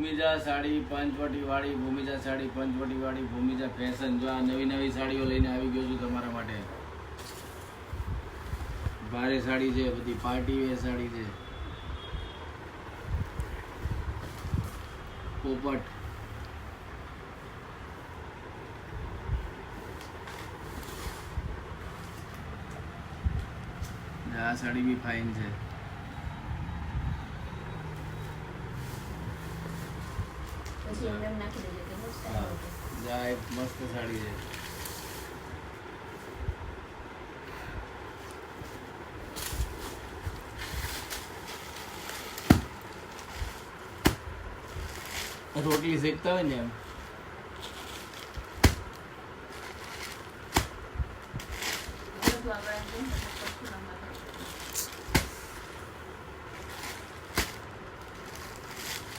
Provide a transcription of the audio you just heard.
ભૂમિજા સાડી પંચવટી વાળી, ભૂમિજા સાડી પંચવટી વાળી, ભૂમિજા ફેશન. જો આ નવી નવી સાડીઓ લઈને આવી ગયો છું તમારા માટે. ભારે સાડી છે, બધી પાર્ટી વેર સાડી છે. પોપટ આ સાડી બી ફાઇન છે. એક મસ્ત સાડી છે. રોટલી શેકતા હોય ને એમ